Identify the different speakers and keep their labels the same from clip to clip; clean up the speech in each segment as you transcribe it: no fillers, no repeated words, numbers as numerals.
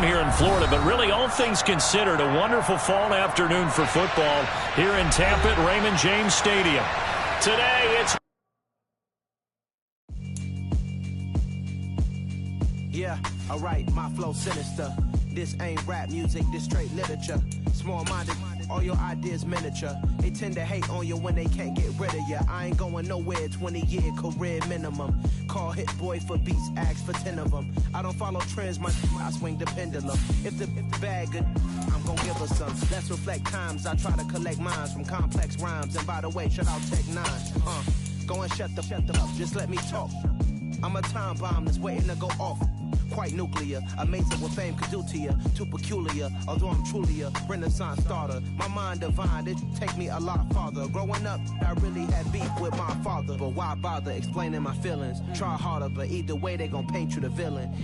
Speaker 1: warm here in Florida, but really all things considered, a wonderful fall afternoon for football here in Tampa at Raymond James Stadium. Today it's...
Speaker 2: Yeah, alright, my flow sinister. This ain't rap music, this straight literature. Small-minded, all your ideas miniature. They tend to hate on you when they can't get rid of you. I ain't going nowhere, 20-year career minimum. Call Hit Boy for beats, ask for 10 of them. I don't follow trends, I swing the pendulum. If the bag good, I'm gonna give her some. Let's reflect times, I try to collect minds from complex rhymes. And by the way, shout out Tech 9. Go and shut the up, just let me talk. I'm a time bomb that's waiting to go off. Quite nuclear, amazing what fame could do to you. Too peculiar, although I'm truly a renaissance starter. My mind divine, it take me a lot farther. Growing up, I really had beef with my father. But why bother explaining my feelings? Try harder, but either way they gon' paint you the villain.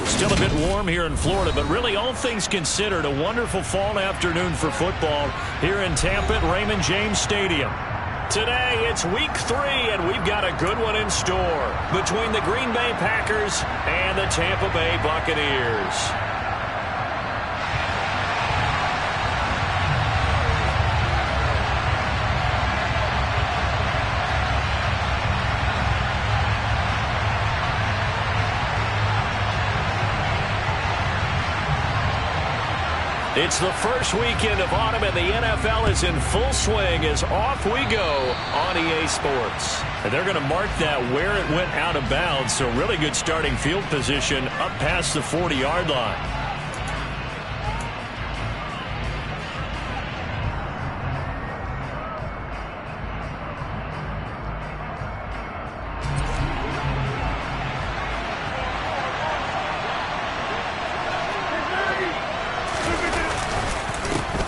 Speaker 1: Still a bit warm here in Florida, but really all things considered, a wonderful fall afternoon for football here in Tampa at Raymond James Stadium. Today, it's week 3, and we've got a good one in store between the Green Bay Packers and the Tampa Bay Buccaneers. It's the first weekend of autumn, and the NFL is in full swing as off we go on EA Sports. And they're going to mark that where it went out of bounds, so really good starting field position up past the 40-yard line.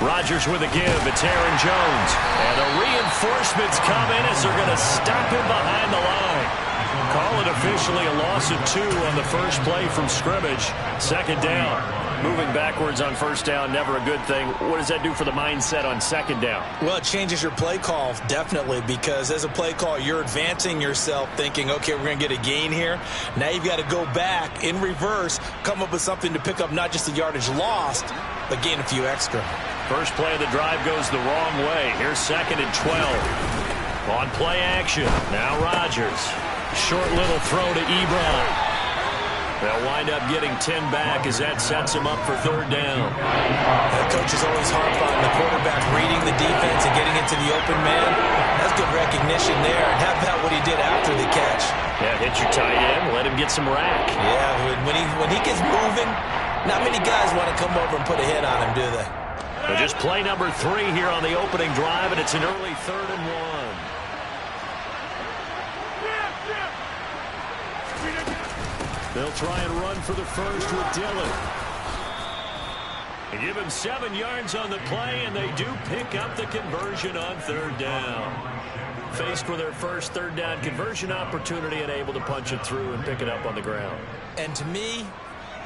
Speaker 1: Rodgers with a give. It's Aaron Jones. And the reinforcements come in as they're going to stop him behind the line. Call it officially a loss of 2 on the first play from scrimmage. Second down. Moving backwards on first down, never a good thing. What does that do for the mindset on second down?
Speaker 3: Well, it changes your play call, definitely, because as a play call, you're advancing yourself thinking, okay, we're going to get a gain here. Now you've got to go back in reverse, come up with something to pick up not just the yardage lost, but gain a few extra.
Speaker 1: First play of the drive goes the wrong way. Here's 2nd and 12. On play action. Now Rodgers. Short little throw to Ebron. They'll wind up getting 10 back as that sets him up for 3rd down.
Speaker 3: The coach is always harp on the quarterback reading the defense and getting into the open man. That's good recognition there. And how about what he did after the catch?
Speaker 1: Yeah, hit your tight end, let him get some rack.
Speaker 3: Yeah, when he gets moving, not many guys want to come over and put a hit on him, do they?
Speaker 1: So just play number 3 here on the opening drive, and it's an early 3rd and 1. They'll try and run for the first with Dillon. They give him 7 yards on the play, and they do pick up the conversion on 3rd down. Faced with their first 3rd down conversion opportunity and able to punch it through and pick it up on the ground.
Speaker 3: And to me,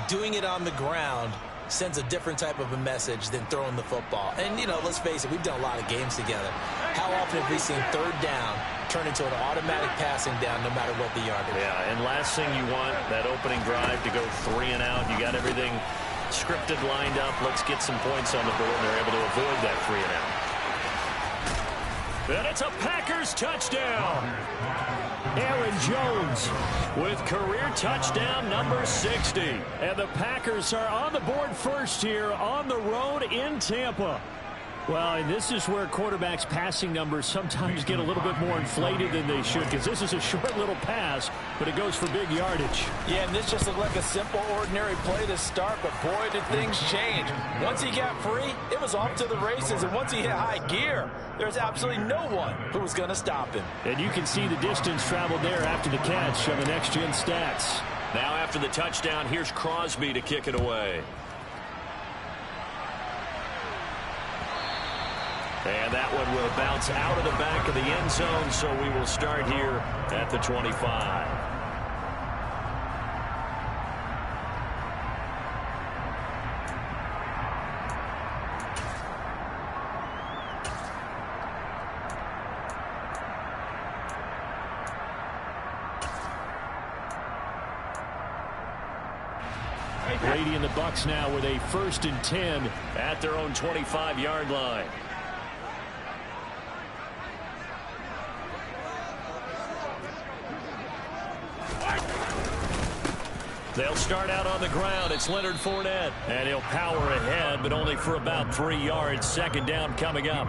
Speaker 3: doing it on the ground sends a different type of a message than throwing the football. And, you know, let's face it, we've done a lot of games together. How often have we seen 3rd down turn into an automatic passing down no matter what the yardage?
Speaker 1: Yeah, and last thing you want, that opening drive to go 3 and out. You got everything scripted, lined up. Let's get some points on the board, and they're able to avoid that 3 and out. And it's a Packers touchdown. Aaron Jones with career touchdown number 60. And the Packers are on the board first here on the road in Tampa. Well, and this is where quarterbacks' passing numbers sometimes get a little bit more inflated than they should, because this is a short little pass, but it goes for big yardage.
Speaker 4: Yeah, and this just looked like a simple, ordinary play to start, but boy, did things change. Once he got free, it was off to the races, and once he hit high gear, there's absolutely no one who was going to stop him.
Speaker 1: And you can see the distance traveled there after the catch on the next-gen stats. Now after the touchdown, here's Crosby to kick it away. And that one will bounce out of the back of the end zone, so we will start here at the 25. Brady and the Bucs now with a 1st and 10 at their own 25-yard line. They'll start out on the ground. It's Leonard Fournette, and he'll power ahead, but only for about 3 yards. 2nd down coming up.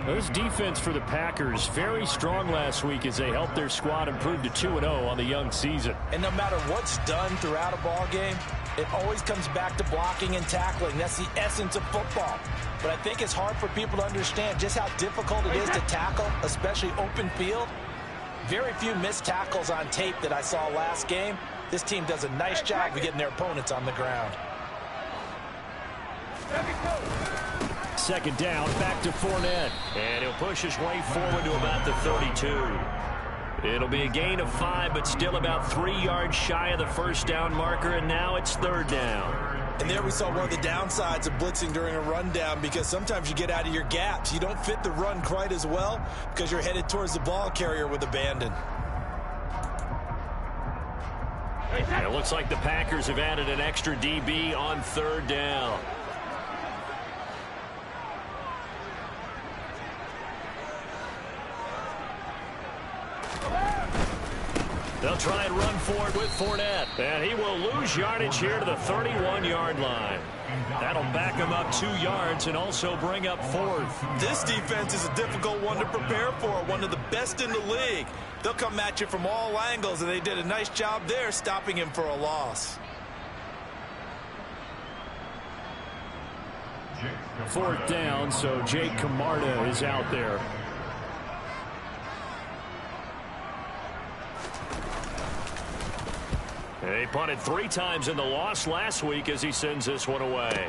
Speaker 1: This defense for the Packers, very strong last week as they helped their squad improve to 2-0 on the young season.
Speaker 3: And no matter what's done throughout a ball game, it always comes back to blocking and tackling. That's the essence of football. But I think it's hard for people to understand just how difficult it is to tackle, especially open field. Very few missed tackles on tape that I saw last game. This team does a nice job of getting their opponents on the ground.
Speaker 1: 2nd down, back to Fournette. And he'll push his way forward to about the 32. It'll be a gain of 5, but still about 3 yards shy of the 1st down marker, and now it's 3rd down.
Speaker 3: And there we saw one of the downsides of blitzing during a rundown, because sometimes you get out of your gaps. You don't fit the run quite as well because you're headed towards the ball carrier with abandon.
Speaker 1: It looks like the Packers have added an extra DB on 3rd down. They'll try and run for it with Fournette. And he will lose yardage here to the 31-yard line. That'll back him up 2 yards and also bring up 4th.
Speaker 3: This defense is a difficult one to prepare for, one of the best in the league. They'll come at you from all angles, and they did a nice job there stopping him for a loss.
Speaker 1: 4th down, so Jake Camarda is out there. He punted 3 times in the loss last week as he sends this one away.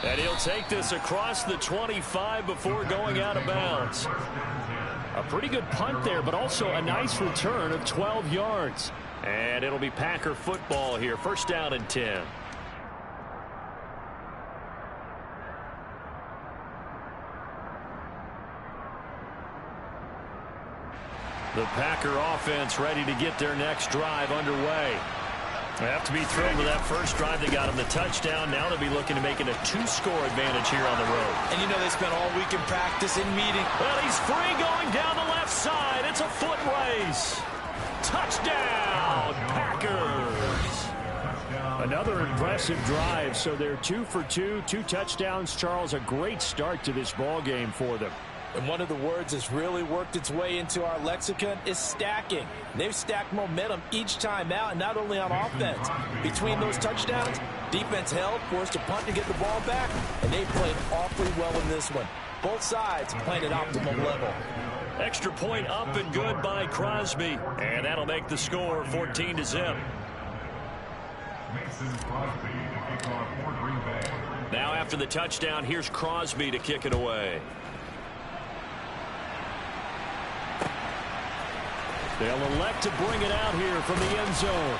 Speaker 1: And he'll take this across the 25 before going out of bounds. A pretty good punt there, but also a nice return of 12 yards. And it'll be Packer football here. 1st down and 10. The Packer offense ready to get their next drive underway. They have to be thrilled with that first drive. They got them the touchdown. Now they'll be looking to make it a 2-score advantage here on the road.
Speaker 3: And you know they spent all week in practice and meeting.
Speaker 1: Well, he's free going down the left side. It's a foot race. Touchdown, Packers. Another impressive drive. So they're 2 for 2, 2 touchdowns. Charles, a great start to this ball game for them.
Speaker 3: And one of the words that's really worked its way into our lexicon is stacking. They've stacked momentum each time out, and not only on offense. Between those touchdowns, defense held, forced a punt to get the ball back, and they played awfully well in this one. Both sides playing at optimal level.
Speaker 1: Extra point up and good by Crosby. And that'll make the score 14-0. Now after the touchdown, here's Crosby to kick it away. They'll elect to bring it out here from the end zone.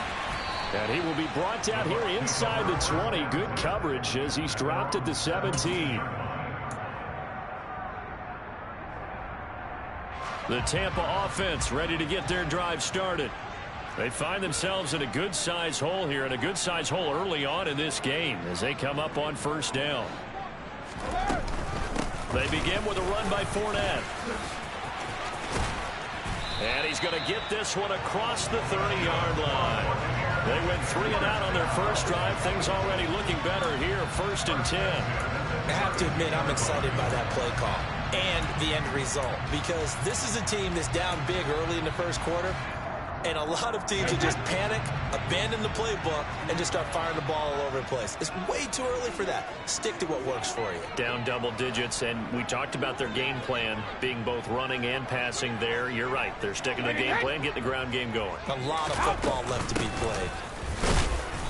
Speaker 1: And he will be brought down here inside the 20. Good coverage as he's dropped at the 17. The Tampa offense ready to get their drive started. They find themselves in a good-sized hole here, and a good-sized hole early on in this game as they come up on 1st down. They begin with a run by Fournette. And he's going to get this one across the 30-yard line. They went 3 and out on their first drive. Things already looking better here, 1st and 10.
Speaker 3: I have to admit, I'm excited by that play call and the end result, because this is a team that's down big early in the first quarter, and a lot of teams will just panic, abandon the playbook, and just start firing the ball all over the place. It's way too early for that. Stick to what works for you.
Speaker 1: Down double digits, and we talked about their game plan being both running and passing there. You're right. They're sticking to the game plan, getting the ground game going.
Speaker 3: A lot of football left to be played.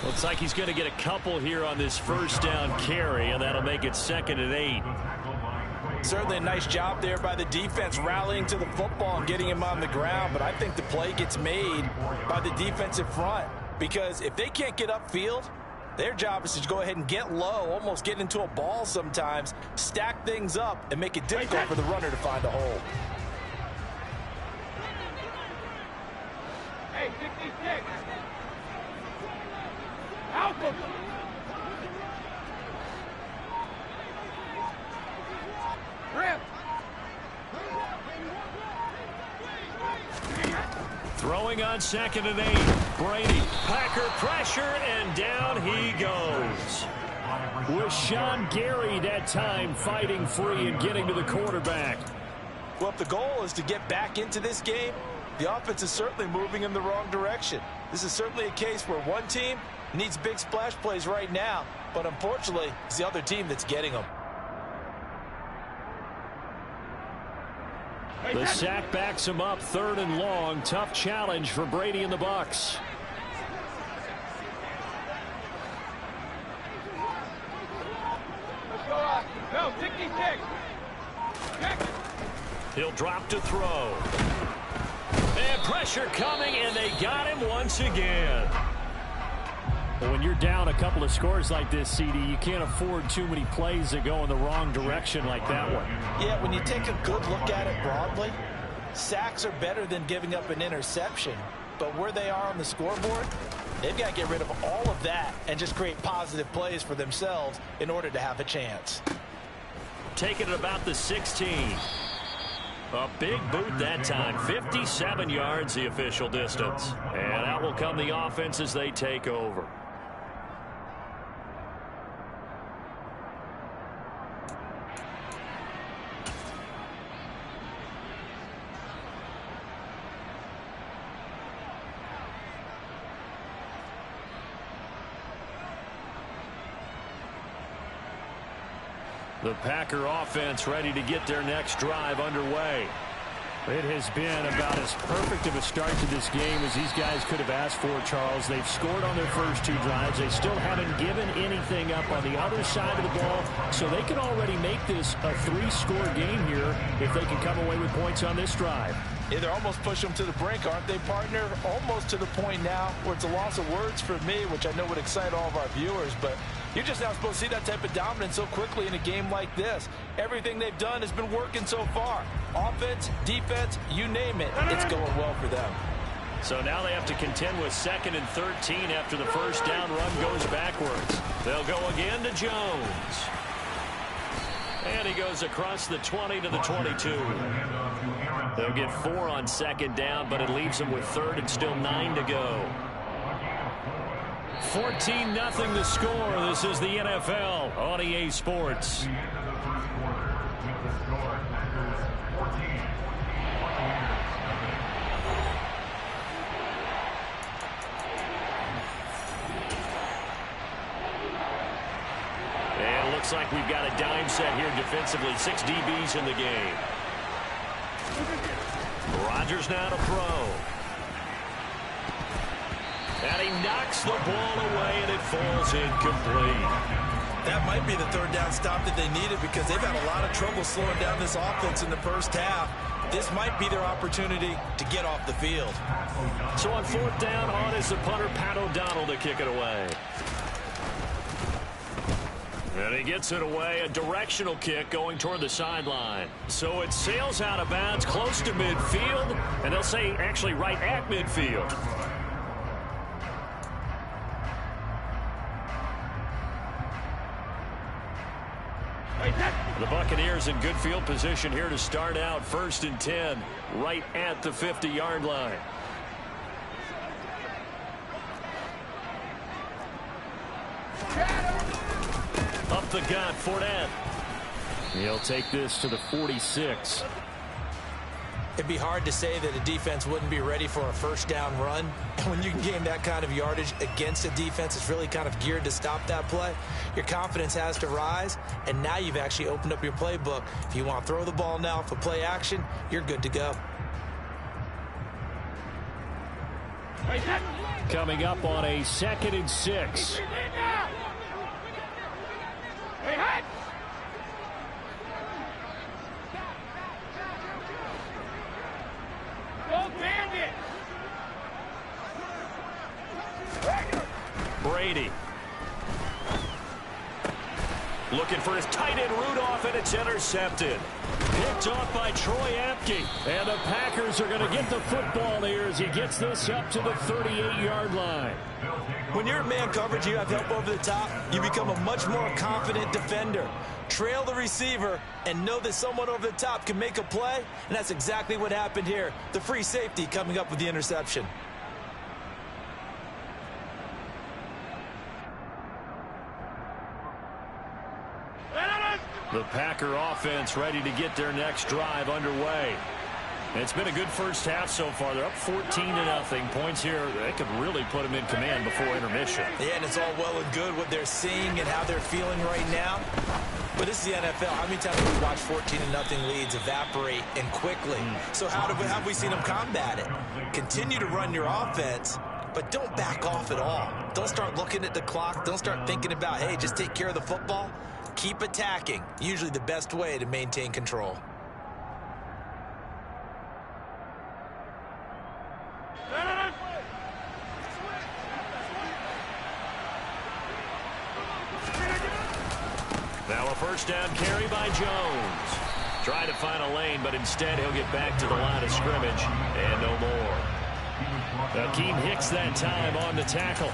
Speaker 1: Looks like he's going to get a couple here on this 1st down carry, and that'll make it 2nd and 8.
Speaker 3: Certainly a nice job there by the defense rallying to the football and getting him on the ground, but I think the play gets made by the defensive front, because if they can't get upfield, their job is to go ahead and get low, almost get into a ball sometimes, stack things up, and make it difficult for the runner to find a hole.
Speaker 5: 66. Help him. Rip.
Speaker 1: Throwing on 2nd and 8. Brady. Packer pressure, and down he goes. With Sean Gary that time fighting free and getting to the quarterback.
Speaker 3: Well, if the goal is to get back into this game, the offense is certainly moving in the wrong direction. This is certainly a case where one team needs big splash plays right now, but unfortunately, it's the other team that's getting them.
Speaker 1: The sack backs him up, 3rd and long. Tough challenge for Brady and the Bucs.
Speaker 5: Let's go. Go, 66.
Speaker 1: He'll drop to throw. And pressure coming, and they got him once again. Well, when you're down a couple of scores like this, CD, you can't afford too many plays that go in the wrong direction like that one.
Speaker 3: Yeah, when you take a good look at it broadly, sacks are better than giving up an interception. But where they are on the scoreboard, they've got to get rid of all of that and just create positive plays for themselves in order to have a chance.
Speaker 1: Taking it about the 16. A big boot that time. 57 yards the official distance. And out will come the offense as they take over. The Packer offense ready to get their next drive underway. It has been about as perfect of a start to this game as these guys could have asked for, Charles. They've scored on their first 2 drives. They still haven't given anything up on the other side of the ball, so they can already make this a 3-score game here if they can come away with points on this drive.
Speaker 3: Yeah, they're almost pushing them to the brink, aren't they, partner? Almost to the point now where it's a loss of words for me, which I know would excite all of our viewers, but you're just not supposed to see that type of dominance so quickly in a game like this. Everything they've done has been working so far. Offense, defense, you name it, it's going well for them.
Speaker 1: So now they have to contend with 2nd and 13 after the first down run goes backwards. They'll go again to Jones. And he goes across the 20 to the 22. They'll get 4 on 2nd down, but it leaves them with 3rd and still 9 to go. 14-0 the score. This is the NFL on EA Sports. And it looks like we've got a dime set here defensively. 6 DBs in the game. Rodgers now to throw. And he knocks the ball away, and it falls incomplete.
Speaker 3: That might be the 3rd down stop that they needed because they've had a lot of trouble slowing down this offense in the first half. This might be their opportunity to get off the field.
Speaker 1: So on 4th down, on is the punter, Pat O'Donnell, to kick it away. And he gets it away, a directional kick going toward the sideline. So it sails out of bounds close to midfield, and they'll say actually right at midfield. The Buccaneers in good field position here to start out. 1st and 10, right at the 50-yard line. Up the gut, Fournette. He'll take this to the 46.
Speaker 3: It'd be hard to say that a defense wouldn't be ready for a 1st down run. And when you can gain that kind of yardage against a defense that's really kind of geared to stop that play, your confidence has to rise, and now you've actually opened up your playbook. If you want to throw the ball now for play action, you're good to go.
Speaker 1: Coming up on a 2nd and 6. Brady. Looking for his tight end Rudolph, and it's intercepted. Picked off by Troy Apke. And the Packers are going to get the football here as he gets this up to the 38-yard line.
Speaker 3: When you're in man coverage, you have help over the top, you become a much more confident defender. Trail the receiver and know that someone over the top can make a play, and that's exactly what happened here. The free safety coming up with the interception.
Speaker 1: The Packer offense ready to get their next drive underway. It's been a good first half so far. They're up 14-0. Points here, they could really put them in command before intermission.
Speaker 3: Yeah, and it's all well and good what they're seeing and how they're feeling right now. But this is the NFL. How many times have we watched 14-0 leads evaporate and quickly? So how have we seen them combat it? Continue to run your offense, but don't back off at all. Don't start looking at the clock. Don't start thinking about, hey, just take care of the football. Keep attacking. Usually the best way to maintain control.
Speaker 1: Now a first down carry by Jones. Trying to find a lane, but instead he'll get back to the line of scrimmage and no more. Akeem Hicks that time on the tackle.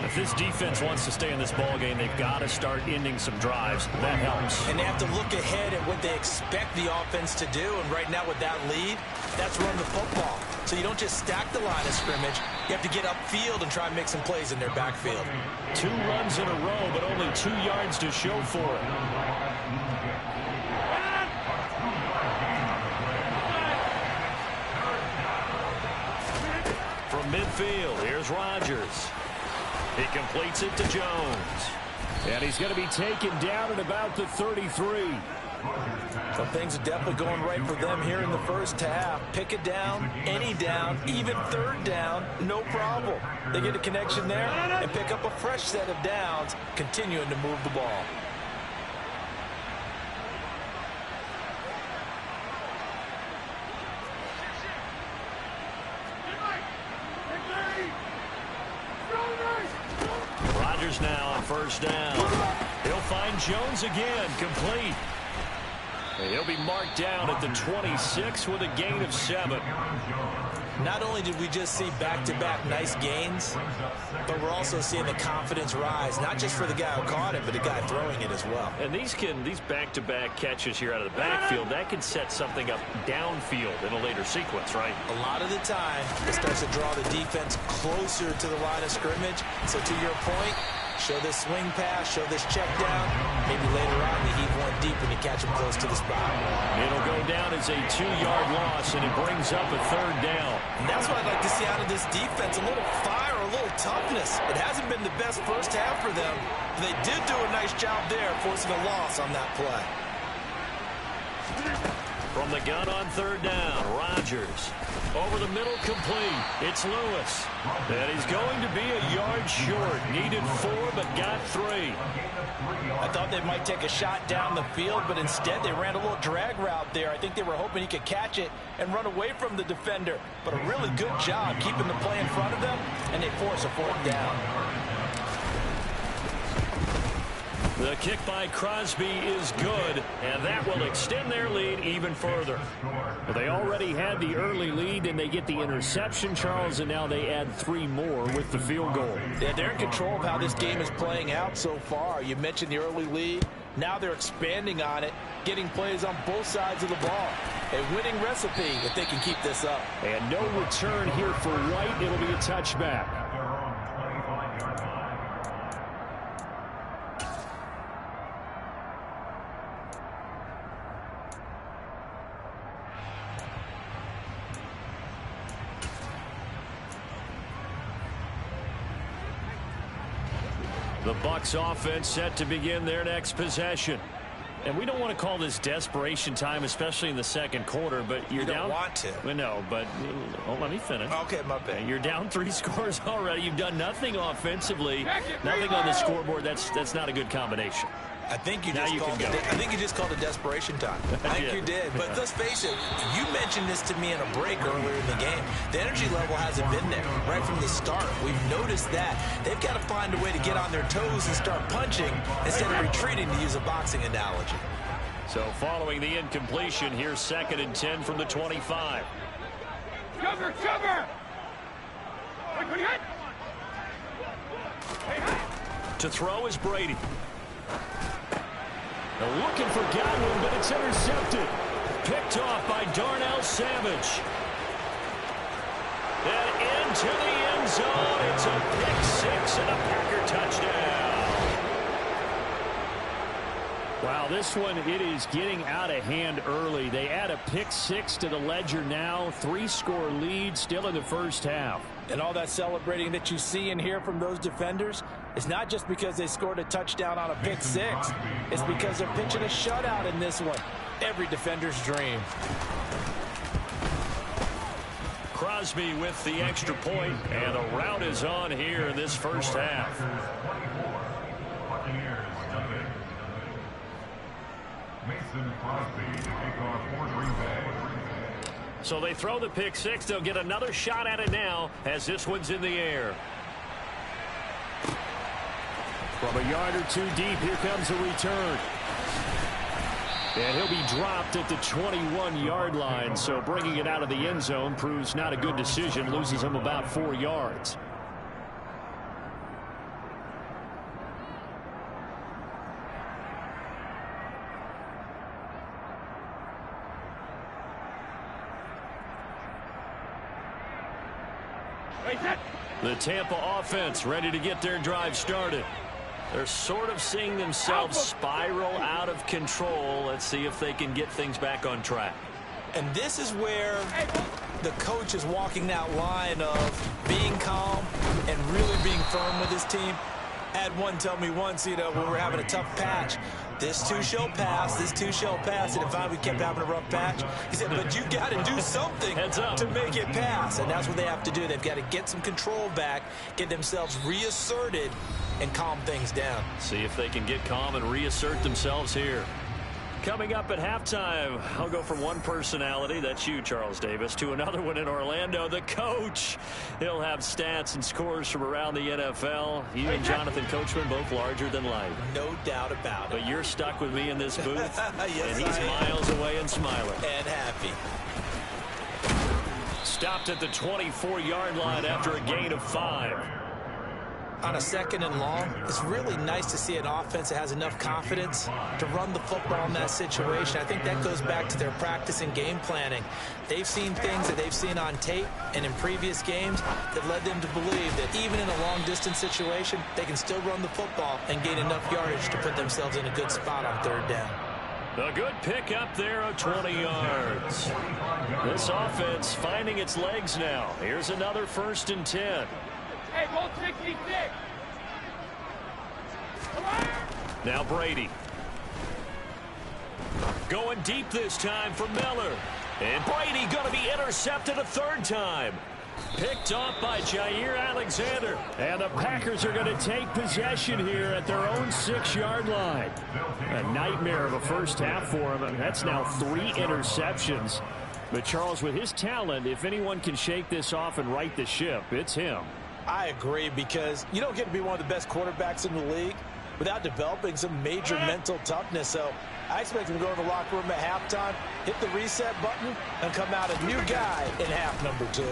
Speaker 1: If this defense wants to stay in this ballgame, they've got to start ending some drives. That helps.
Speaker 3: And they have to look ahead at what they expect the offense to do. And right now with that lead, that's run the football. So you don't just stack the line of scrimmage. You have to get upfield and try and make some plays in their backfield.
Speaker 1: 2 runs in a row, but only 2 yards to show for it. From midfield, here's Rodgers. He completes it to Jones. And he's going to be taken down at about the 33.
Speaker 3: So things are definitely going right for them here in the first half. Pick it down, any down, even third down, no problem. They get a connection there and pick up a fresh set of downs, continuing to move the ball.
Speaker 1: Rodgers now on first down. He'll find Jones again, complete. And he'll be marked down at the 26 with a gain of 7.
Speaker 3: Not only did we just see back-to-back nice gains, but we're also seeing the confidence rise, not just for the guy who caught it, but the guy throwing it as well.
Speaker 1: And these back-to-back catches here out of the backfield, that can set something up downfield in a later sequence, right?
Speaker 3: A lot of the time, it starts to draw the defense closer to the line of scrimmage. So to your point, show this swing pass, show this check down. Maybe later on you heave one deep and you catch him close to the spot.
Speaker 1: It'll go down as a 2-yard loss, and it brings up a third down.
Speaker 3: And that's what I'd like to see out of this defense, a little fire, a little toughness. It hasn't been the best first half for them, but they did do a nice job there forcing a loss on that play.
Speaker 1: From the gun on third down, Rodgers. Over the middle, complete. It's Lewis. And he's going to be a yard short. Needed 4, but got 3.
Speaker 3: I thought they might take a shot down the field, but instead they ran a little drag route there. I think they were hoping he could catch it and run away from the defender. But a really good job keeping the play in front of them, and they force a 4th down.
Speaker 1: The kick by Crosby is good, and that will extend their lead even further. Well, they already had the early lead, and they get the interception, Charles, and now they add 3 more with the field goal.
Speaker 3: Yeah, they're in control of how this game is playing out so far. You mentioned the early lead. Now they're expanding on it, getting plays on both sides of the ball. A winning recipe if they can keep this up.
Speaker 1: And no return here for White. It'll be a touchback. The Bucs offense set to begin their next possession. And we don't want to call this desperation time, especially in the second quarter, but you're down.
Speaker 3: You don't want to.
Speaker 1: Well, no, but let me finish.
Speaker 3: Okay, my bad.
Speaker 1: You're down 3 scores already. You've done nothing offensively, nothing on the scoreboard. That's not a good combination.
Speaker 3: I think you just called it desperation time. I think you did. But let's face it, you mentioned this to me in a break earlier in the game. The energy level hasn't been there right from the start. We've noticed that. They've got to find a way to get on their toes and start punching instead of retreating, to use a boxing analogy.
Speaker 1: So following the incompletion, here's 2nd and 10 from the 25.
Speaker 5: Cover, cover!
Speaker 1: To throw is Brady. They're looking for Godwin, but it's intercepted. Picked off by Darnell Savage. And into the end zone. It's a pick 6 and a Packer touchdown. Wow, this one, it is getting out of hand early. They add a pick 6 to the ledger now. 3-score lead still in the first half.
Speaker 4: And all that celebrating that you see and hear from those defenders, it's not just because they scored a touchdown on a pick 6. It's because they're pitching a shutout in this one. Every defender's dream.
Speaker 1: Crosby with the extra point, and a rout is on here in this first half. So they throw the pick 6. They'll get another shot at it now as this one's in the air. From a yard or two deep, here comes a return. And he'll be dropped at the 21-yard line. So bringing it out of the end zone proves not a good decision. Loses him about 4 yards. The Tampa offense ready to get their drive started. They're sort of seeing themselves spiral out of control. Let's see if they can get things back on track.
Speaker 3: And this is where the coach is walking that line of being calm and really being firm with his team. I had one tell me once, when we were having a tough patch, this too shall pass, this too shall pass. And if we kept having a rough patch, he said, but you got to do something to make it pass. And that's what they have to do. They've got to get some control back, get themselves reasserted, and calm things down.
Speaker 1: See if they can get calm and reassert themselves here. Coming up at halftime, I'll go from one personality, that's you, Charles Davis, to another one in Orlando, the coach. He'll have stats and scores from around the NFL. You and Jonathan Coachman, both larger than life.
Speaker 3: No doubt about it.
Speaker 1: But you're stuck with me in this booth,
Speaker 3: yes,
Speaker 1: and he's miles away and smiling.
Speaker 3: And happy.
Speaker 1: Stopped at the 24-yard line after a gain of 5.
Speaker 3: On a 2nd and long, it's really nice to see an offense that has enough confidence to run the football in that situation. I think that goes back to their practice and game planning. They've seen things that they've seen on tape and in previous games that led them to believe that even in a long-distance situation, they can still run the football and gain enough yardage to put themselves in a good spot on 3rd down.
Speaker 1: A good pick up there of 20 yards. This offense finding its legs now. Here's another 1st and 10.
Speaker 5: Hey, goal 66.
Speaker 1: Now Brady. Going deep this time for Miller. And Brady going to be intercepted a 3rd time. Picked off by Jair Alexander. And the Packers are going to take possession here at their own 6-yard line. A nightmare of a first half for him. That's now 3 interceptions. But Charles, with his talent, if anyone can shake this off and right the ship, it's him.
Speaker 4: I agree, because you don't get to be one of the best quarterbacks in the league without developing some major mental toughness. So I expect him to go to the locker room at halftime, hit the reset button, and come out a new guy in half number 2.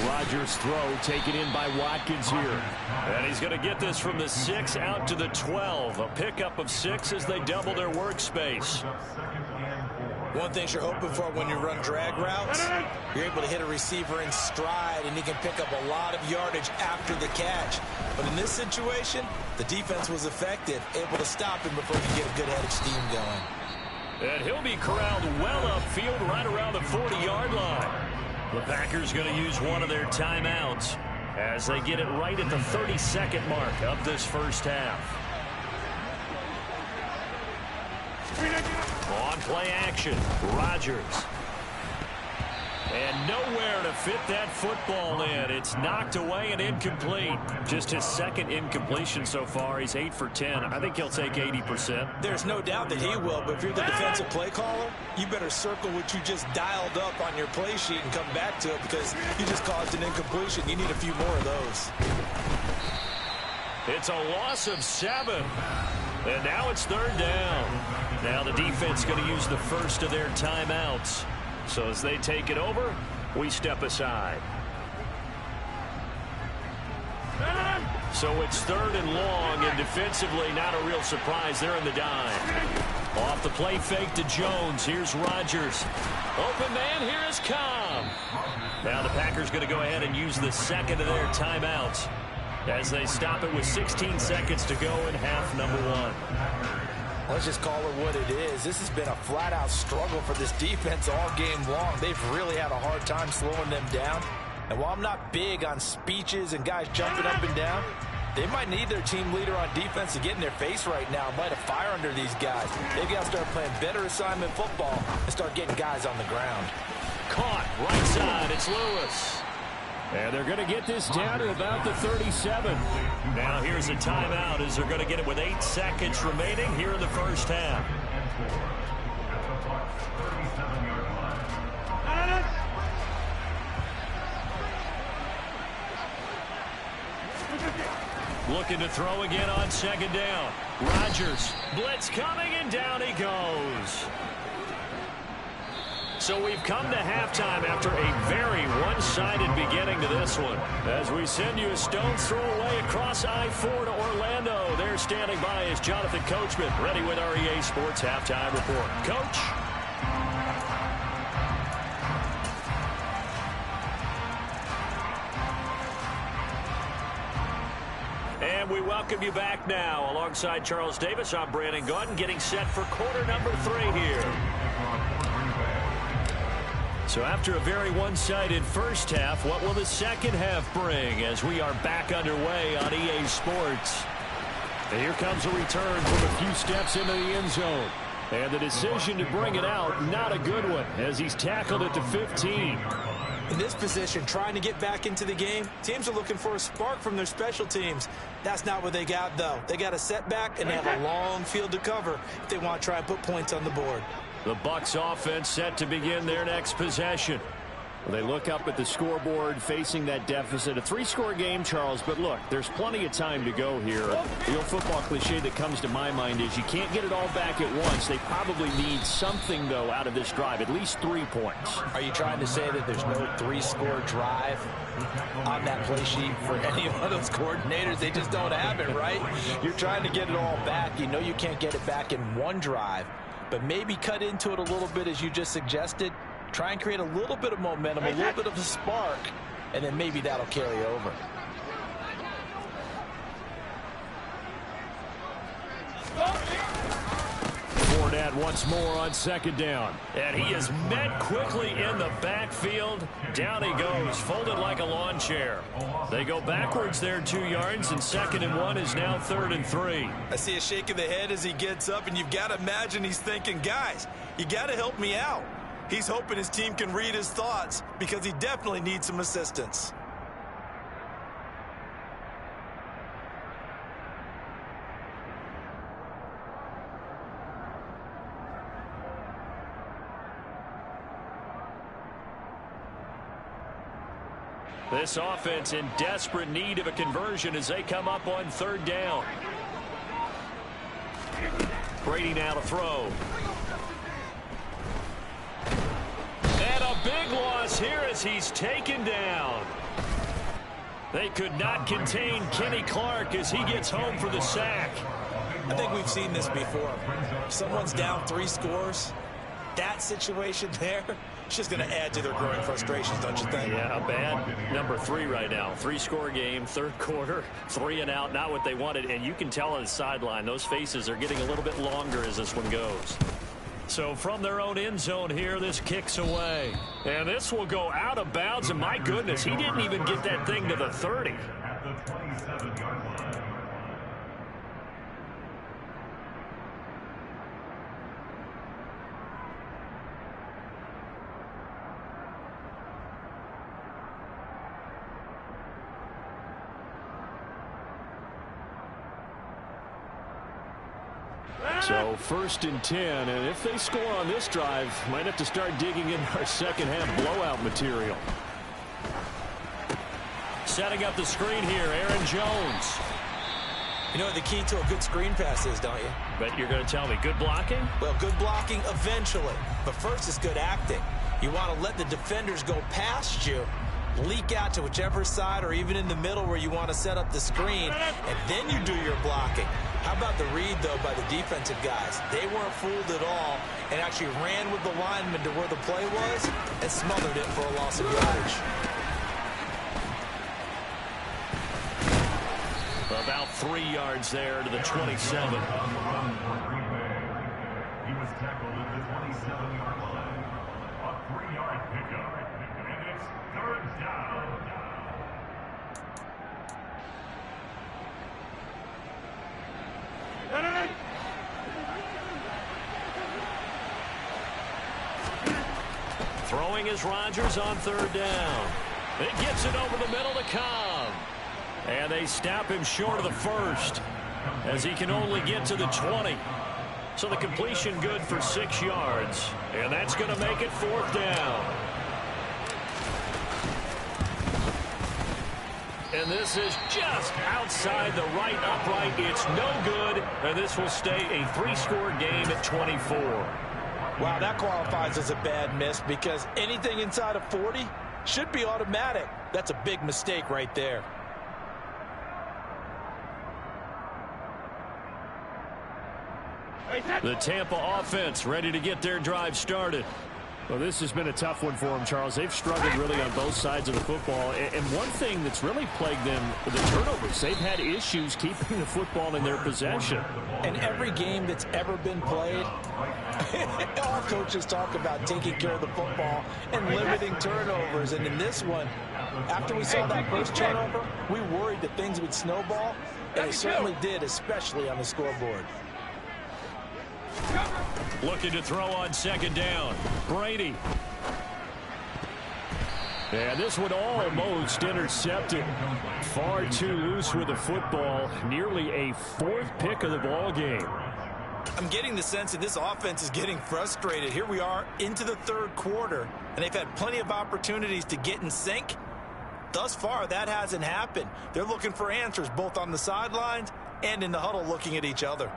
Speaker 1: Rodgers' throw taken in by Watkins here. And he's going to get this from the 6 out to the 12. A pickup of 6 as they double their workspace.
Speaker 3: One thing you're hoping for when you run drag routes, you're able to hit a receiver in stride, and he can pick up a lot of yardage after the catch. But in this situation, the defense was effective, able to stop him before he could get a good head of steam going.
Speaker 1: And he'll be corralled well upfield right around the 40-yard line. The Packers going to use one of their timeouts as they get it right at the 32nd mark of this first half. On play action, Rodgers. And nowhere to fit that football in. It's knocked away and incomplete. Just his second incompletion so far. He's 8 for 10. I think he'll take 80%.
Speaker 4: There's no doubt that he will, but if you're the defensive play caller, you better circle what you just dialed up on your play sheet and come back to it because you just caused an incompletion. You need a few more of those.
Speaker 1: It's a loss of 7. And now it's 3rd down. Now the defense going to use the first of their timeouts. So as they take it over, we step aside. So it's 3rd and long, and defensively not a real surprise. They're in the dime. Off the play fake to Jones. Here's Rodgers. Open man, here is Cobb. Now the Packers going to go ahead and use the second of their timeouts as they stop it with 16 seconds to go in half number 1.
Speaker 4: Let's just call it what it is. This has been a flat-out struggle for this defense all game long. They've really had a hard time slowing them down. And while I'm not big on speeches and guys jumping up and down, they might need their team leader on defense to get in their face right now and light a fire under these guys. They've got to start playing better assignment football and start getting guys on the ground.
Speaker 1: Caught right side. It's Lewis. And they're going to get this down to about the 37. Now here's a timeout as they're going to get it with 8 seconds remaining here in the first half. Looking to throw again on 2nd down. Rodgers, blitz coming, and down he goes. So we've come to halftime after a very one-sided beginning to this one. As we send you a stone's throw away across I-4 to Orlando. There standing by is Jonathan Coachman, ready with our EA Sports Halftime Report. Coach? And we welcome you back now. Alongside Charles Davis, I'm Brandon Gaudin, getting set for quarter number 3 here. So after a very one-sided first half, what will the second half bring as we are back underway on EA Sports? And here comes a return from a few steps into the end zone. And the decision to bring it out, not a good one, as he's tackled at the 15.
Speaker 4: In this position, trying to get back into the game, teams are looking for a spark from their special teams. That's not what they got, though. They got a setback, and they have a long field to cover if they want to try and put points on the board.
Speaker 1: The Bucs offense set to begin their next possession. They look up at the scoreboard facing that deficit. A 3-score game, Charles, but look, there's plenty of time to go here. The old football cliche that comes to my mind is you can't get it all back at once. They probably need something, though, out of this drive, at least 3 points.
Speaker 4: Are you trying to say that there's no 3-score drive on that play sheet for any of those coordinators? They just don't have it, right? You're trying to get it all back. You know you can't get it back in one drive, but maybe cut into it a little bit as you just suggested. Try and create a little bit of momentum, a little bit of a spark, and then maybe that'll carry over.
Speaker 1: Fournette once more on 2nd down. And he is met quickly in the backfield. Down he goes, folded like a lawn chair. They go backwards there 2 yards, and 2nd and 1 is now 3rd and 3.
Speaker 4: I see a shake of the head as he gets up, and you've got to imagine he's thinking, guys, you got to help me out. He's hoping his team can read his thoughts because he definitely needs some assistance.
Speaker 1: This offense in desperate need of a conversion as they come up on 3rd down. Brady now to throw. And a big loss here as he's taken down. They could not contain Kenny Clark as he gets home for the sack.
Speaker 4: I think we've seen this before. Someone's down 3 scores. That situation there, it's just going to add to their growing frustrations, don't you think?
Speaker 1: Yeah, a bad number 3 right now. 3-score game, 3rd quarter, 3 and out, not what they wanted. And you can tell on the sideline, those faces are getting a little bit longer as this one goes. So from their own end zone here, this kicks away. And this will go out of bounds, and my goodness, he didn't even get that thing to the 30.
Speaker 6: At the 27-yard line.
Speaker 1: So 1st and 10, and if they score on this drive, might have to start digging in our second half blowout material. Setting up the screen here, Aaron Jones.
Speaker 3: You know what the key to a good screen pass is, don't you?
Speaker 1: But you're going to tell me, good blocking?
Speaker 3: Well, good blocking eventually. But first is good acting. You want to let the defenders go past you, leak out to whichever side or even in the middle where you want to set up the screen, and then you do your blocking. How about the read, though, by the defensive guys? They weren't fooled at all and actually ran with the lineman to where the play was and smothered it for a loss of yardage.
Speaker 1: About 3 yards there to the 27.
Speaker 6: He was tackled at the 27-yard line. A 3-yard pickup. And it's 3rd down.
Speaker 1: Throwing is Rodgers on 3rd down. It gets it over the middle to Cobb. And they stop him short of the 1st as he can only get to the 20. So the completion good for 6 yards. And that's going to make it 4th down. And this is just outside the right upright. It's no good. And this will stay a 3-score game at 24.
Speaker 4: Wow, that qualifies as a bad miss because anything inside of 40 should be automatic. That's a big mistake right there.
Speaker 1: The Tampa offense ready to get their drive started. Well, this has been a tough one for them, Charles. They've struggled really on both sides of the football. And one thing that's really plagued them, the turnovers. They've had issues keeping the football in their possession.
Speaker 4: And every game that's ever been played, all coaches talk about taking care of the football and limiting turnovers. And in this one, after we saw that first turnover, we worried that things would snowball. And it certainly did, especially on the scoreboard.
Speaker 1: Looking to throw on 2nd down. Brady. And this one almost intercepted. Far too loose with the football. Nearly a 4th pick of the ball game.
Speaker 3: I'm getting the sense that this offense is getting frustrated. Here we are into the 3rd quarter, and they've had plenty of opportunities to get in sync. Thus far, that hasn't happened. They're looking for answers both on the sidelines and in the huddle looking at each other.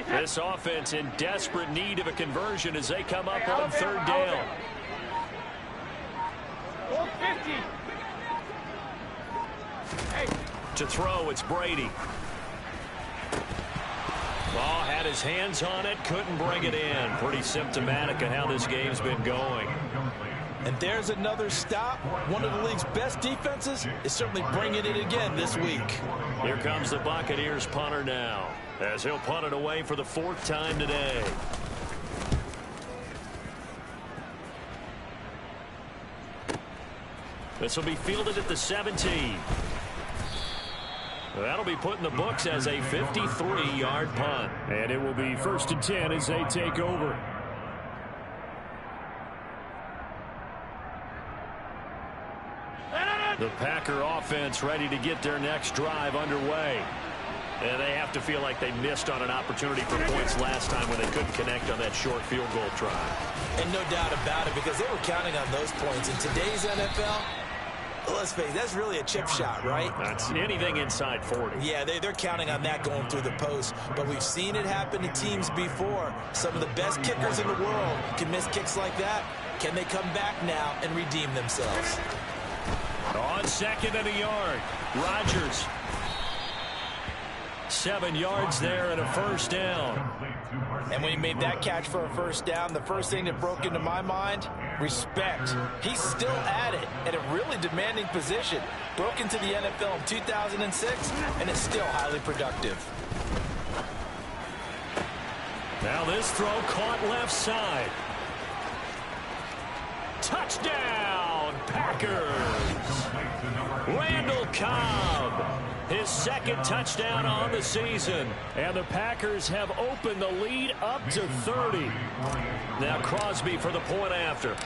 Speaker 1: This offense in desperate need of a conversion as they come up on 3rd down. To throw, it's Brady. Ball had his hands on it, couldn't bring it in. Pretty symptomatic of how this game's been going.
Speaker 4: And there's another stop. One of the league's best defenses is certainly bringing it again this week.
Speaker 1: Here comes the Buccaneers punter now, as he'll punt it away for the 4th time today. This will be fielded at the 17. That'll be put in the books as a 53-yard punt. And it will be 1st and 10 as they take over. The Packer offense ready to get their next drive underway. And they have to feel like they missed on an opportunity for points last time when they couldn't connect on that short field goal try.
Speaker 3: And no doubt about it, because they were counting on those points. In today's NFL, let's face it, that's really a chip shot, right?
Speaker 1: That's anything inside 40.
Speaker 3: Yeah, they're counting on that going through the post. But we've seen it happen to teams before. Some of the best kickers in the world can miss kicks like that. Can they come back now and redeem themselves?
Speaker 1: On 2nd and a yard, Rodgers. 7 yards there and a 1st down.
Speaker 4: And when he made that catch for a 1st down, the first thing that broke into my mind, respect. He's still at it at a really demanding position. Broke into the NFL in 2006 and is still highly productive.
Speaker 1: Now this throw caught left side. Touchdown, Packers. Randall Cobb, his 2nd touchdown on the season. And the Packers have opened the lead up to 30. Now Crosby for the point after.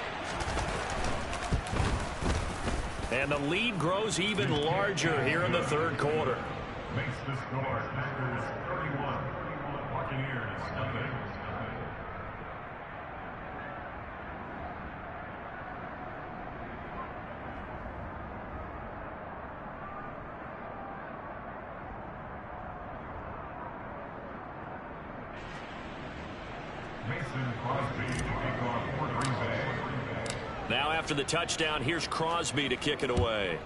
Speaker 1: And the lead grows even larger here in the third quarter.
Speaker 6: Makes the score Packers 31, Buccaneers nothing. Mason Crosby to kick off for Green Bay.
Speaker 1: Now after the touchdown, here's Crosby to kick it away.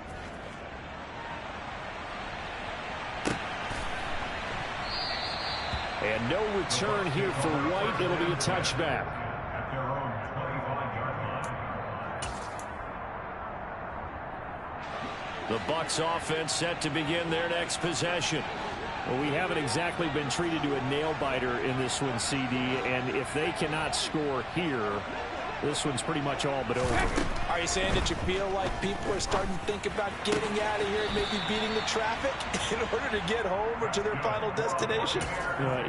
Speaker 1: And no return here for White. It'll be a touchback.
Speaker 6: At their own 25-yard line.
Speaker 1: The Bucs offense set to begin their next possession. Well, we haven't exactly been treated to a nail-biter in this one, CD, and if they cannot score here, this one's pretty much all but over.
Speaker 4: Are you saying that you feel like people are starting to think about getting out of here and maybe beating the traffic in order to get home or to their final destination?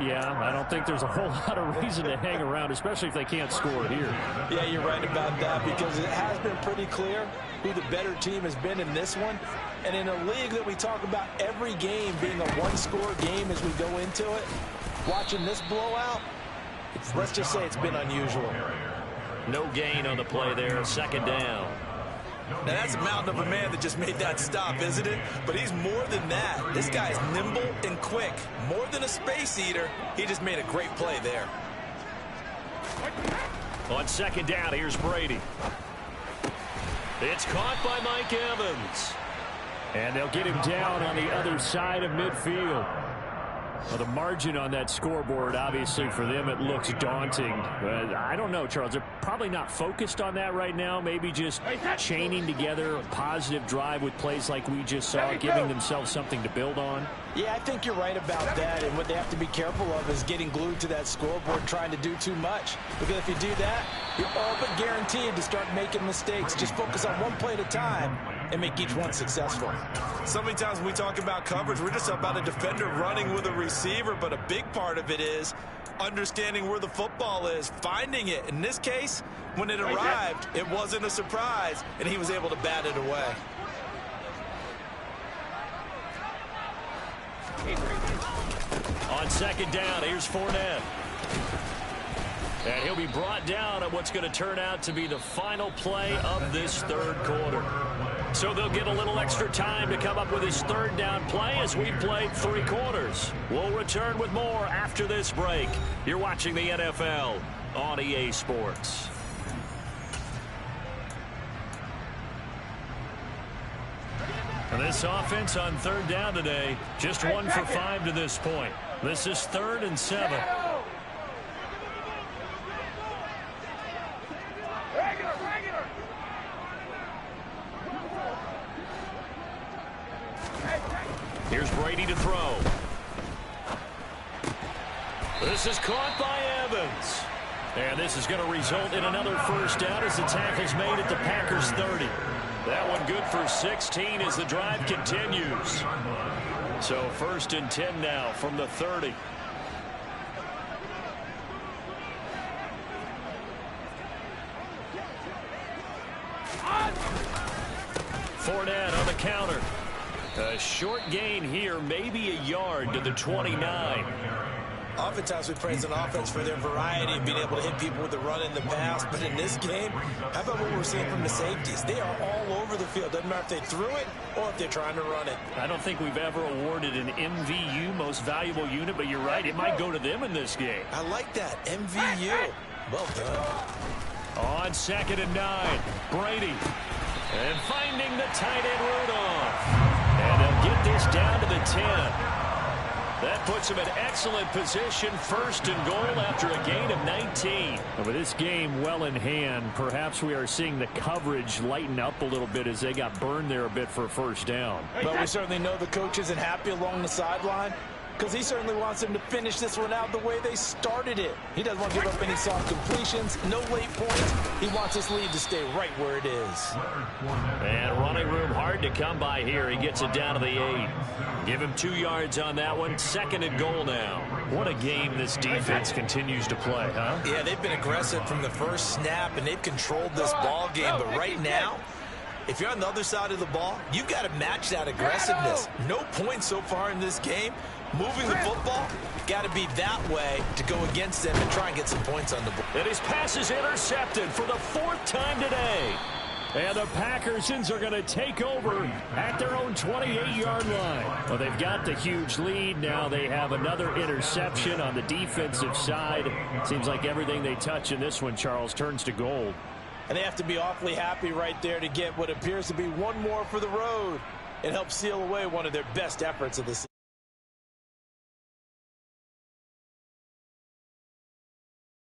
Speaker 1: Yeah, I don't think there's a whole lot of reason to hang around, especially if they can't score here.
Speaker 4: Yeah, you're right about that, because it has been pretty clear who the better team has been in this one. And in a league that we talk about every game being a one-score game as we go into it, watching this blowout, let's just say it's been unusual.
Speaker 1: No gain on the play there, second down.
Speaker 3: Now, that's a mountain of a man that just made that stop, isn't it? But he's more than that. This guy's nimble and quick. More than a space eater, he just made a great play there.
Speaker 1: On second down, here's Brady. It's caught by Mike Evans. And they'll get him down on the other side of midfield. Well, the margin on that scoreboard, obviously, for them, it looks daunting. But I don't know, Charles. They're probably not focused on that right now. Maybe just chaining together a positive drive with plays like we just saw, giving themselves something to build on.
Speaker 4: Yeah, I think you're right about that. And what they have to be careful of is getting glued to that scoreboard, trying to do too much. Because if you do that, you're all but guaranteed to start making mistakes. Just focus on one play at a time and make each one successful.
Speaker 3: So many times when we talk about coverage, we're just about a defender running with a receiver, but a big part of it is understanding where the football is, finding it. In this case, when it arrived, it wasn't a surprise, and he was able to bat it away.
Speaker 1: On second down, here's Fournette. And he'll be brought down at what's going to turn out to be the final play of this third quarter. So they'll get a little extra time to come up with his third down play as we've played 3 quarters. We'll return with more after this break. You're watching the NFL on EA Sports. And this offense on third down today, just 1 for 5 to this point. This is 3rd and 7. Here's Brady to throw. This is caught by Evans. And this is going to result in another first down as the tackle's made at the Packers 30. That one good for 16 as the drive continues. So 1st and 10 now from the 30. Fournette on the counter. A short gain here, maybe a yard to the 29.
Speaker 3: Oftentimes we praise an offense for their variety of being able to hit people with the run in the pass, but in this game, how about what we're seeing from the safeties? They are all over the field. Doesn't matter if they threw it or if they're trying to run it.
Speaker 1: I don't think we've ever awarded an MVU, most valuable unit, but you're right, it might go to them in this game.
Speaker 3: I like that, MVU. Well done.
Speaker 1: On 2nd and 9, Brady. And finding the tight end Rudolph. And they'll get this down to the 10. That puts them in excellent position, 1st and goal after a gain of 19. And with this game well in hand, perhaps we are seeing the coverage lighten up a little bit as they got burned there a bit for a first down.
Speaker 4: But we certainly know the coach isn't happy along the sideline, because he certainly wants them to finish this one out the way they started it. He doesn't want to give up any soft completions, no late points. He wants this lead to stay right where it is.
Speaker 1: And running room hard to come by here. He gets it down to the 8. Give him 2 yards on that one. 2nd and goal now. What a game this defense continues to play, huh?
Speaker 3: Yeah, they've been aggressive from the first snap, and they've controlled this ball game. But right now, if you're on the other side of the ball, you've got to match that aggressiveness. No points so far in this game. Moving the football, got to be that way to go against them and try and get some points on the board.
Speaker 1: And his pass is intercepted for the 4th time today. And the Packersons are going to take over at their own 28-yard line. Well, they've got the huge lead. Now they have another interception on the defensive side. Seems like everything they touch in this one, Charles, turns to gold.
Speaker 4: And they have to be awfully happy right there to get what appears to be one more for the road. It helps seal away one of their best efforts of the season.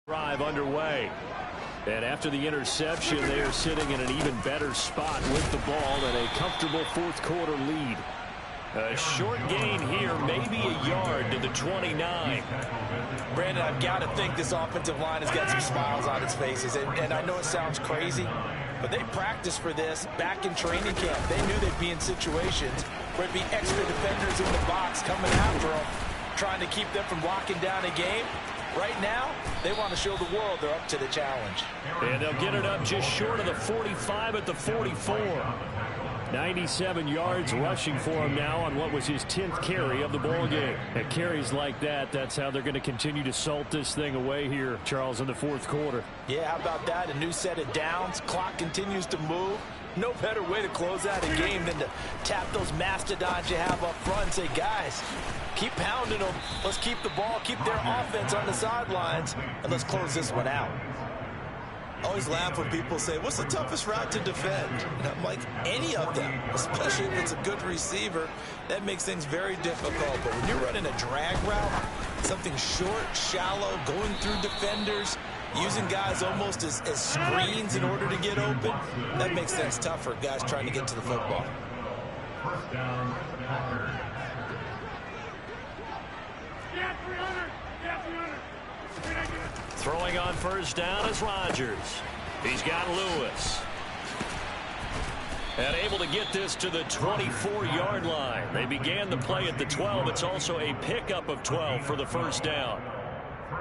Speaker 1: Drive underway. And after the interception, they are sitting in an even better spot with the ball and a comfortable 4th quarter lead. A short gain here, maybe a yard to the 29.
Speaker 4: Brandon, I've got to think this offensive line has got some smiles on its faces. And I know it sounds crazy, but they practiced for this back in training camp. They knew they'd be in situations where it'd be extra defenders in the box coming after them, trying to keep them from locking down a game. Right now, they want to show the world they're up to the challenge.
Speaker 1: And they'll get it up just short of the 45 at the 44. 97 yards rushing for him now on what was his 10th carry of the ball game. At carries like that, that's how they're going to continue to salt this thing away here, Charles, in the 4th quarter.
Speaker 4: Yeah, how about that? A new set of downs. Clock continues to move. No better way to close out a game than to tap those mastodons you have up front and say, guys, keep pounding them. Let's keep the ball, keep their offense on the sidelines, and let's close this one out.
Speaker 3: I always laugh when people say, what's the toughest route to defend? And I'm like, any of them, especially if it's a good receiver. That makes things very difficult. But when you're running a drag route, something short, shallow, going through defenders, using guys almost as screens in order to get open, that makes things tough for guys trying to get to the football.
Speaker 6: First down, Packers.
Speaker 5: Yeah, 300. Yeah, 300.
Speaker 1: Throwing on first down is Rodgers. He's got Lewis. And able to get this to the 24-yard line. They began the play at the 12. It's also a pickup of 12 for the first down.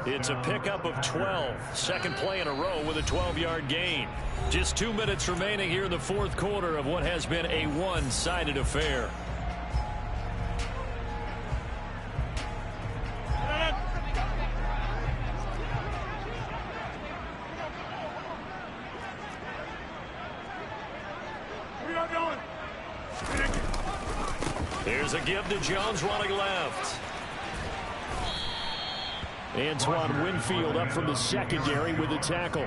Speaker 1: It's a pickup of 12. Second play in a row with a 12-yard gain. Just 2 minutes remaining here in the 4th quarter of what has been a one-sided affair. Here's a give to Jones running left. Antoine Winfield up from the secondary with the tackle.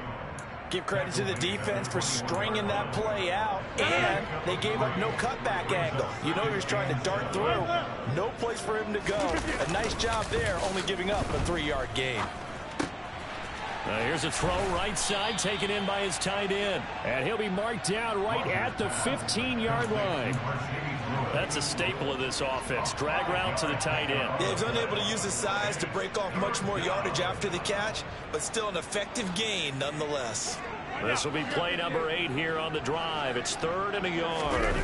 Speaker 4: Give credit to the defense for stringing that play out, and they gave up no cutback angle. You know he was trying to dart through. No place for him to go. A nice job there, only giving up a 3-yard gain.
Speaker 1: Here's a throw right side taken in by his tight end. And he'll be marked down right at the 15-yard line. That's a staple of this offense. Drag route to the tight end.
Speaker 3: Yeah, he's unable to use his size to break off much more yardage after the catch, but still an effective gain nonetheless.
Speaker 1: This will be play number 8 here on the drive. It's 3rd and a yard.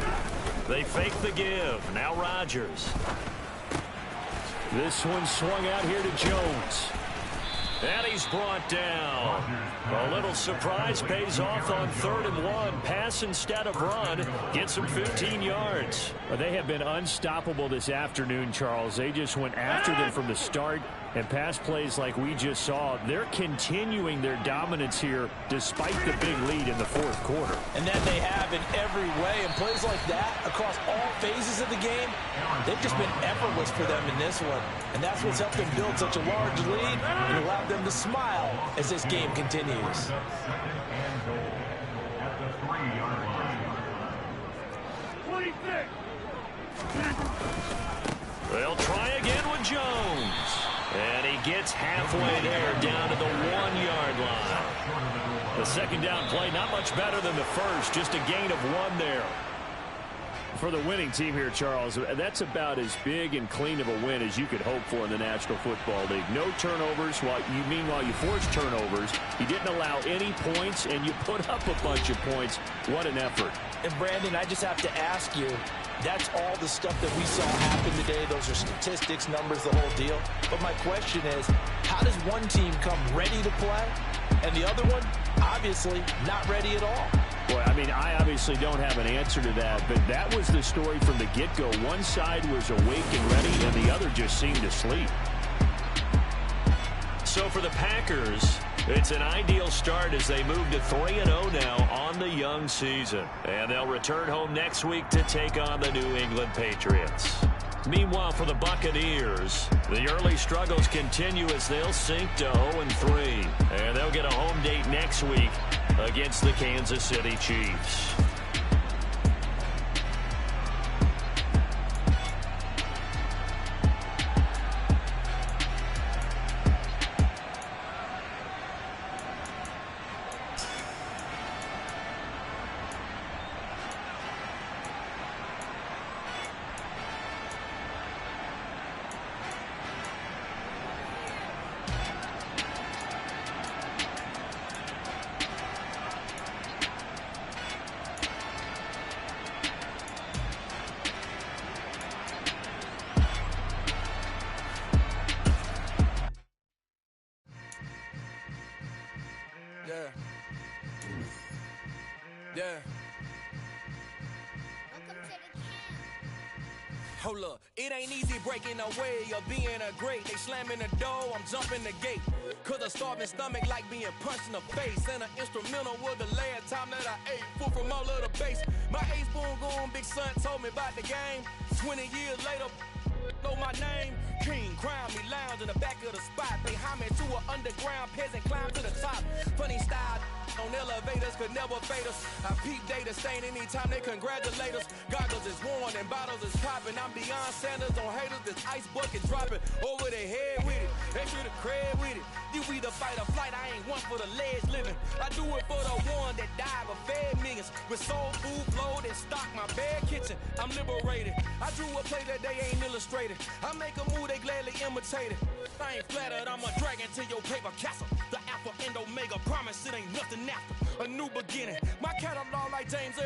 Speaker 1: They fake the give. Now Rodgers. This one swung out here to Jones. And he's brought down. A little surprise pays off on 3rd and 1. Pass instead of run. Gets him 15 yards. Well, they have been unstoppable this afternoon, Charles. They just went after them from the start. And pass plays like we just saw, they're continuing their dominance here despite the big lead in the 4th quarter.
Speaker 4: And that they have in every way. And plays like that across all phases of the game, they've just been effortless for them in this one. And that's what's helped them build such a large lead and allowed them to smile as this game continues.
Speaker 1: They'll try again with Jones. And he gets halfway there down to the 1-yard line. The second down play not much better than the first. Just a gain of 1 there. For the winning team here, Charles, that's about as big and clean of a win as you could hope for in the National Football League. No turnovers. Meanwhile, you forced turnovers. You didn't allow any points, and you put up a bunch of points. What an effort.
Speaker 4: And, Brandon, I just have to ask you, that's all the stuff that we saw happen today. Those are statistics, numbers, the whole deal. But my question is, how does one team come ready to play, and the other one, obviously, not ready at all?
Speaker 1: Boy, I mean, I obviously don't have an answer to that, but that was the story from the get-go. One side was awake and ready, and the other just seemed to sleep. So for the Packers, it's an ideal start as they move to 3-0 now on the young season. And they'll return home next week to take on the New England Patriots. Meanwhile, for the Buccaneers, the early struggles continue as they'll sink to 0-3. And they'll get a home date next week against the Kansas City Chiefs.
Speaker 7: Yeah. Hold up, it ain't easy breaking away or being a great. They slamming the door, I'm jumping the gate. Cause a starving stomach like being punched in the face. And an instrumental was the last time that I ate. Food from all of the base. My ace boom goon, big son told me about the game. 20 years later, know my name. King, crown me, lounge in the back of the spot. Pay homage to an underground peasant, climb to the top. Funny style on elevators could never fade us. I peep data stain anytime they congratulate us. Goggles is worn and bottles is popping. I'm beyond Sanders on haters. This ice bucket dropping over their head with it. Extra the cred with it. You either fight or flight. I ain't one for the ledge living. I do it for the one that died but fed millions. With soul food flowed and stock my bad kitchen. I'm liberated. I drew a play that they ain't illustrated. I make a move they gladly imitate it. I ain't flattered. I'm a dragon to your paper castle. The alpha and omega promise it ain't nothing after a new beginning. My catalog like James